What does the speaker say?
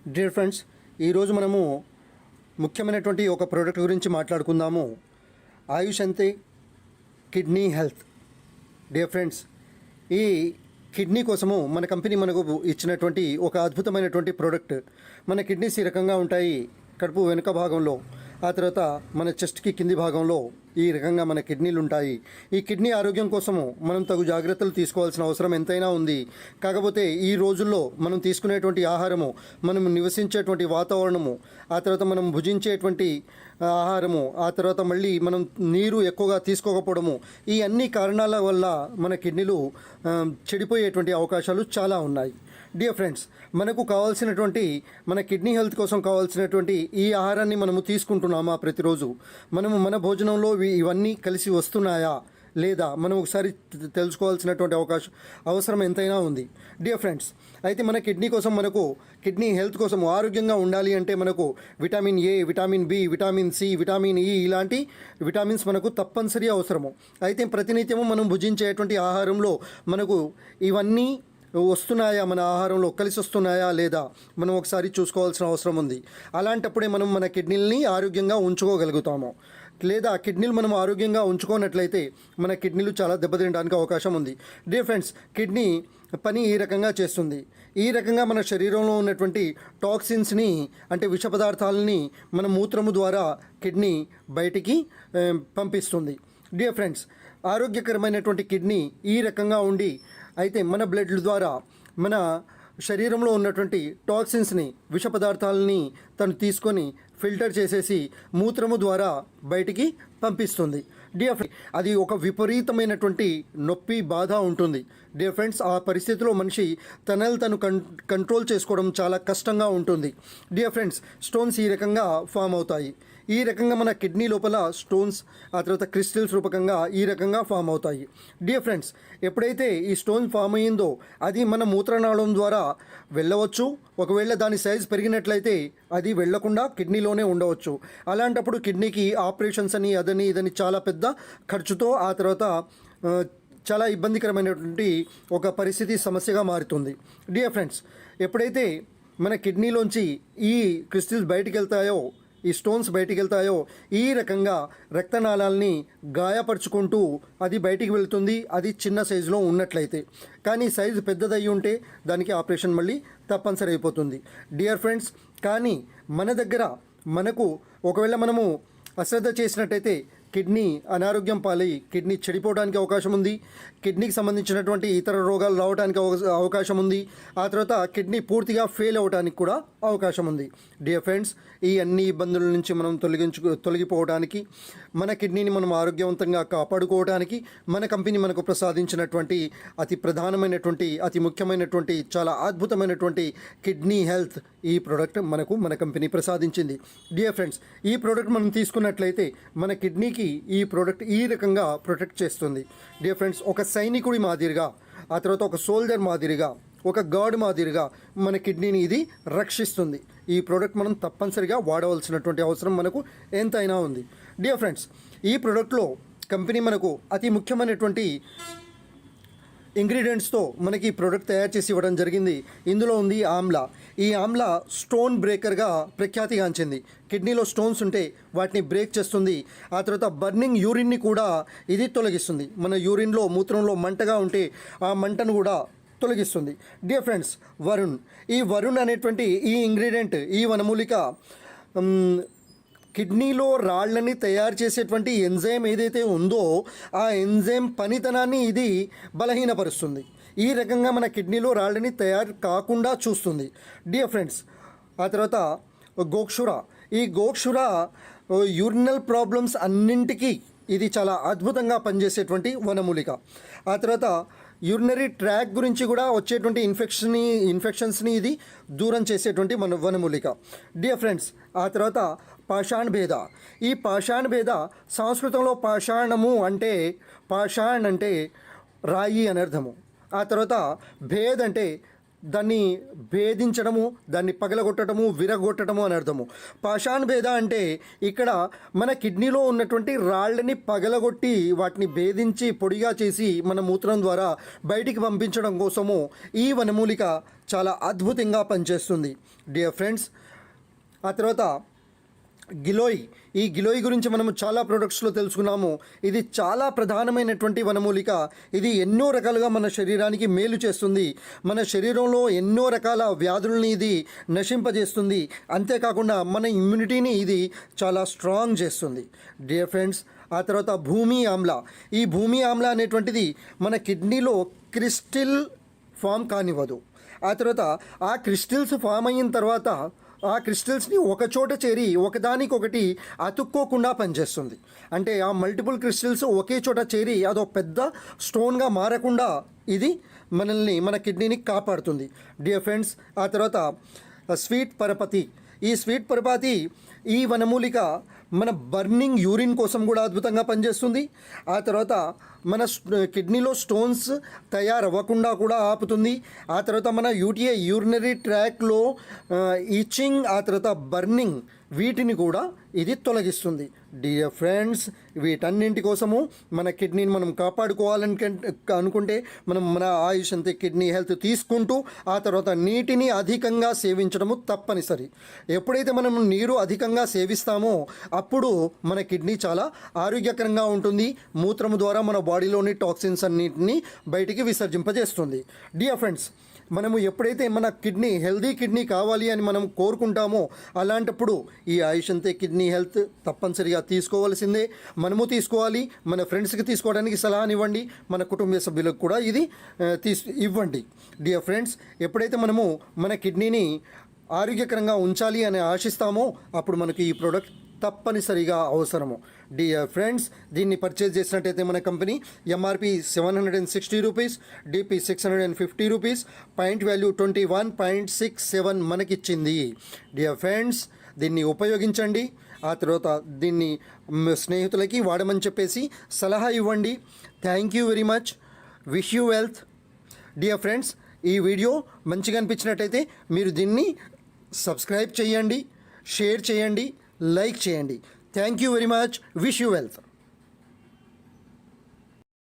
Dear friends, ఈరోజు మనము ముఖ్యమైనటువంటి ఒక ప్రోడక్ట్ గురించి మాట్లాడుకుందాము. ఆయుష్ అంతే కిడ్నీ హెల్త్. డియర్ ఫ్రెండ్స్, ఈ కిడ్నీ కోసము మన కంపెనీ మనకు ఇచ్చినటువంటి ఒక అద్భుతమైనటువంటి ప్రోడక్ట్. మన కిడ్నీస్ ఈ రకంగా ఉంటాయి. కడుపు వెనుక భాగంలో, ఆ తర్వాత మన చెస్ట్కి కింది భాగంలో ఈ రకంగా మన కిడ్నీలు ఉంటాయి. ఈ కిడ్నీ ఆరోగ్యం కోసము మనం తగు జాగ్రత్తలు తీసుకోవాల్సిన అవసరం ఎంతైనా ఉంది. కాకపోతే ఈ రోజుల్లో మనం తీసుకునేటువంటి ఆహారము, మనం నివసించేటువంటి వాతావరణము, ఆ తర్వాత మనం భుజించేటువంటి ఆహారము, ఆ తర్వాత మళ్ళీ మనం నీరు ఎక్కువగా తీసుకోకపోవడము, ఈ అన్ని కారణాల వల్ల మన కిడ్నీలు చెడిపోయేటువంటి అవకాశాలు చాలా ఉన్నాయి. డియర్ ఫ్రెండ్స్, మనకు కావాల్సినటువంటి మన కిడ్నీ హెల్త్ కోసం కావాల్సినటువంటి ఈ ఆహారాన్ని మనము తీసుకుంటున్నామా? ప్రతిరోజు మనము మన భోజనంలో ఇవన్నీ కలిసి వస్తున్నాయా లేదా మనం ఒకసారి తెలుసుకోవాల్సినటువంటి అవసరం ఎంతైనా ఉంది. డియర్ ఫ్రెండ్స్, అయితే మన కిడ్నీ కోసం, మనకు కిడ్నీ హెల్త్ కోసం ఆరోగ్యంగా ఉండాలి అంటే మనకు vitamin A, vitamin B, vitamin C, vitamin E ఇలాంటి విటమిన్స్ మనకు తప్పనిసరి అవసరము. అయితే ప్రతినిత్యము మనం భుజించేటువంటి ఆహారంలో మనకు ఇవన్నీ వస్తున్నాయా, మన ఆహారంలో కలిసి వస్తున్నాయా లేదా మనం ఒకసారి చూసుకోవాల్సిన అవసరం ఉంది. అలాంటప్పుడే మనం మన కిడ్నీలని ఆరోగ్యంగా ఉంచుకోగలుగుతాము. లేదా కిడ్నీలు మనం ఆరోగ్యంగా ఉంచుకోనట్లయితే మన కిడ్నీలు చాలా దెబ్బతినడానికి అవకాశం ఉంది. డియర్ ఫ్రెండ్స్, కిడ్నీ పని ఈ రకంగా చేస్తుంది. ఈ రకంగా మన శరీరంలో ఉన్నటువంటి టాక్సిన్స్ని, అంటే విష పదార్థాలని మన మూత్రము ద్వారా కిడ్నీ బయటికి పంపిస్తుంది. డియర్ ఫ్రెండ్స్, ఆరోగ్యకరమైనటువంటి కిడ్నీ ఈ రకంగా ఉండి, అయితే మన బ్లడ్ ద్వారా మన శరీరంలో ఉన్నటువంటి టాక్సిన్స్ని, విష పదార్థాలని తను తీసుకొని ఫిల్టర్ చేసేసి మూత్రము ద్వారా బయటికి పంపిస్తుంది. డియర్ ఫ్రెండ్స్, అది ఒక విపరీతమైనటువంటి నొప్పి, బాధ ఉంటుంది. డియర్ ఫ్రెండ్స్, ఆ పరిస్థితిలో మనిషి తనని తను కంట్రోల్ చేసుకోవడం చాలా కష్టంగా ఉంటుంది. డియర్ ఫ్రెండ్స్, స్టోన్స్ ఈ రకంగా ఫామ్ అవుతాయి. ఈ రకంగా మన కిడ్నీ లోపల స్టోన్స్, ఆ తర్వాత క్రిస్టల్స్ రూపకంగా ఈ రకంగా ఫామ్ అవుతాయి. డియర్ ఫ్రెండ్స్, ఎప్పుడైతే ఈ స్టోన్ ఫామ్ అయ్యిందో అది మన మూత్రనాళం ద్వారా వెళ్ళవచ్చు. ఒకవేళ దాని సైజ్ పెరిగినట్లయితే అది వెళ్లకుండా కిడ్నీలోనే ఉండవచ్చు. అలాంటప్పుడు కిడ్నీకి ఆపరేషన్స్ అని, అదని ఇదని చాలా పెద్ద ఖర్చుతో, ఆ తర్వాత చాలా ఇబ్బందికరమైనటువంటి ఒక పరిస్థితి, సమస్యగా మారుతుంది. డియర్ ఫ్రెండ్స్, ఎప్పుడైతే మన కిడ్నీలోంచి ఈ క్రిస్టల్స్ బయటికి వెళ్తాయో, ఈ స్టోన్స్ బయటికి వెళ్తాయో, ఈ రకంగా రక్తనాళాలని గాయపరుచుకుంటూ అది బయటికి వెళ్తుంది. అది చిన్న సైజులో ఉన్నట్లయితే. కానీ సైజు పెద్దదయ్యి ఉంటే దానికి ఆపరేషన్ మళ్ళీ తప్పనిసరి అయిపోతుంది. డియర్ ఫ్రెండ్స్, కానీ మన దగ్గర మనకు ఒకవేళ మనము అశ్రద్ధ చేసినట్టయితే కిడ్నీ అనారోగ్యం పాలై కిడ్నీ చెడిపోవడానికి అవకాశం ఉంది. కిడ్నీకి సంబంధించినటువంటి ఇతర రోగాలు రావడానికి అవకాశం ఉంది. ఆ తర్వాత కిడ్నీ పూర్తిగా ఫెయిల్ అవ్వడానికి కూడా అవకాశం ఉంది. డియర్ ఫ్రెండ్స్, ఈ అన్ని ఇబ్బందుల నుంచి మనం తొలగిపోవడానికి, మన కిడ్నీని మనం ఆరోగ్యవంతంగా కాపాడుకోవడానికి మన కంపెనీ మనకు ప్రసాదించినటువంటి అతి ప్రధానమైనటువంటి, అతి ముఖ్యమైనటువంటి, చాలా అద్భుతమైనటువంటి కిడ్నీ హెల్త్ ఈ ప్రోడక్ట్ మన కంపెనీ ప్రసాదించింది. డియర్ ఫ్రెండ్స్, ఈ ప్రోడక్ట్ మనం తీసుకున్నట్లయితే మన కిడ్నీకి ఈ ప్రోడక్ట్ ఈ రకంగా ప్రొటెక్ట్ చేస్తుంది. డియర్ ఫ్రెండ్స్, ఒక సైనికుడి మాదిరిగా, ఆ తర్వాత ఒక సోల్జర్ మాదిరిగా, ఒక గార్డ్ మాదిరిగా మన కిడ్నీని ఇది రక్షిస్తుంది. ఈ ప్రోడక్ట్ మనం తప్పనిసరిగా వాడవలసినటువంటి అవసరం మనకు ఎంతైనా ఉంది. డియర్ ఫ్రెండ్స్, ఈ ప్రోడక్ట్లో కంపెనీ మనకు అతి ముఖ్యమైనటువంటి ఇంగ్రీడియంట్స్తో మనకి ప్రోడక్ట్ తయారు చేసి ఇవ్వడం జరిగింది. ఇందులో ఉంది ఆమ్లా. ఈ ఆమ్లా స్టోన్ బ్రేకర్గా ప్రఖ్యాతిగాంచింది. కిడ్నీలో స్టోన్స్ ఉంటే వాటిని బ్రేక్ చేస్తుంది. ఆ తర్వాత బర్నింగ్ యూరిన్ని కూడా ఇది తొలగిస్తుంది. మన యూరిన్లో, మూత్రంలో మంటగా ఉంటే ఆ మంటను కూడా తొలగిస్తుంది. డియర్ ఫ్రెండ్స్, ఈ వరుణ్ అనేటువంటి ఈ ఇంగ్రీడియంట్, ఈ వనమూలిక కిడ్నీలో రాళ్ళని తయారు చేసేటువంటి ఎంజైమ్ ఏదైతే ఉందో ఆ ఎంజైమ్ పనితనాన్ని ఇది బలహీనపరుస్తుంది. ఈ రకంగా మన కిడ్నీలో రాళ్ళని తయారు కాకుండా చూస్తుంది. డియర్ ఫ్రెండ్స్, ఆ తర్వాత గోక్షుర. ఈ గోక్షుర యూరినల్ ప్రాబ్లమ్స్ అన్నింటికీ ఇది చాలా అద్భుతంగా పనిచేసేటువంటి వనమూలిక. ఆ తర్వాత యూరినరీ ట్రాక్ గురించి కూడా వచ్చేటువంటి ఇన్ఫెక్షన్స్ని ఇది దూరం చేసేటువంటి వనమూలిక. డియర్ ఫ్రెండ్స్, ఆ తర్వాత పాషాణ్ భేద. ఈ పాషాణ్ భేద సంస్కృతంలో పాషాణము అంటే, పాషాణ్ అంటే రాయి అని అర్థము. ఆ తర్వాత భేద్ అంటే దాన్ని భేదించడము, దాన్ని పగలగొట్టడము, విరగొట్టడము అని అర్థము. పాషాణ్ భేద అంటే ఇక్కడ మన కిడ్నీలో ఉన్నటువంటి రాళ్ళని పగలగొట్టి వాటిని భేదించి పొడిగా చేసి మన మూత్రం ద్వారా బయటికి పంపించడం కోసము ఈ వనమూలిక చాలా అద్భుతంగా పనిచేస్తుంది డియర్ ఫ్రెండ్స్. ఆ తర్వాత గిలోయ్, ఈ గిలోయ్ గురించి మనము చాలా ప్రొడక్ట్స్లో తెలుసుకున్నాము. ఇది చాలా ప్రధానమైనటువంటి వనమూలిక. ఇది ఎన్నో రకాలుగా మన శరీరానికి మేలు చేస్తుంది. మన శరీరంలో ఎన్నో రకాల వ్యాధుల్ని ఇది నశింపజేస్తుంది. అంతేకాకుండా మన ఇమ్యూనిటీని ఇది చాలా స్ట్రాంగ్ చేస్తుంది డియర్ ఫ్రెండ్స్. ఆ తర్వాత భూమి ఆమ్ల, ఈ భూమి ఆమ్ల అనేటువంటిది మన కిడ్నీలో క్రిస్టల్ ఫామ్ కానివ్వదు. ఆ తర్వాత ఆ క్రిస్టల్స్ ఫామ్ అయిన తర్వాత ఆ క్రిస్టల్స్ని ఒక చోట చేరి ఒకదానికొకటి అతుక్కోకుండా పనిచేస్తుంది. అంటే ఆ మల్టిపుల్ క్రిస్టల్స్ ఒకే చోట చేరి అదో పెద్ద స్టోన్గా మారకుండా ఇది మన కిడ్నీని కాపాడుతుంది డియర్ ఫ్రెండ్స్. ఆ తర్వాత స్వీట్ పరపతి, ఈ స్వీట్ పరపతి ఈ వనమూలిక మన బర్నింగ్ యూరిన్ కోసం కూడా అద్భుతంగా పనిచేస్తుంది. ఆ తర్వాత మన కిడ్నీలో స్టోన్స్ తయారవ్వకుండా కూడా ఆపుతుంది. ఆ తర్వాత మన యూరినరీ ట్రాక్లో ఈచింగ్, ఆ తర్వాత బర్నింగ్, వీటిని కూడా ఇది తొలగిస్తుంది డియర్ ఫ్రెండ్స్. వీటన్నింటి కోసము మన కిడ్నీని మనం అనుకుంటే మనం మన ఆయుష్ అంతే కిడ్నీ హెల్త్ తీసుకుంటూ ఆ తర్వాత నీటిని అధికంగా సేవించడము తప్పనిసరి. ఎప్పుడైతే మనం నీరు అధికంగా సేవిస్తామో అప్పుడు మన కిడ్నీ చాలా ఆరోగ్యకరంగా ఉంటుంది. మూత్రము ద్వారా మన బాడీలోని టాక్సిన్స్ అన్నింటినీ బయటికి విసర్జింపజేస్తుంది డియర్ ఫ్రెండ్స్. మనము ఎప్పుడైతే మన కిడ్నీ హెల్దీ కిడ్నీ కావాలి అని మనం కోరుకుంటామో అలాంటప్పుడు ఈ ఆయుష్ అంతే కిడ్నీ హెల్త్ తప్పనిసరిగా తీసుకోవాల్సిందే. మనము తీసుకోవాలి, మన ఫ్రెండ్స్కి తీసుకోవడానికి సలహానివ్వండి, మన కుటుంబ సభ్యులకు కూడా ఇది ఇవ్వండి డియర్ ఫ్రెండ్స్. ఎప్పుడైతే మనము మన కిడ్నీని ఆరోగ్యకరంగా ఉంచాలి అని ఆశిస్తామో అప్పుడు మనకి ఈ ప్రోడక్ట్ తప్పనిసరిగా అవసరము డియర్ ఫ్రెండ్స్. దీన్ని పర్చేజ్ చేసినట్టయితే మన company MRP 760 rupees, DP 650 rupees, point value 21.67 మనకిచ్చింది డియర్ ఫ్రెండ్స్. దీన్ని ఉపయోగించండి. ఆ తర్వాత దీన్ని స్నేహితులకి వాడమని చెప్పేసి సలహా ఇవ్వండి. Thank you very much. Wish you wealth dear friends. ఈ వీడియో మంచిగా అనిపించినట్టయితే మీరు దీన్ని సబ్స్క్రైబ్ చేయండి, షేర్ చేయండి, లైక్ చేయండి. Thank you very much. Wish you wealth.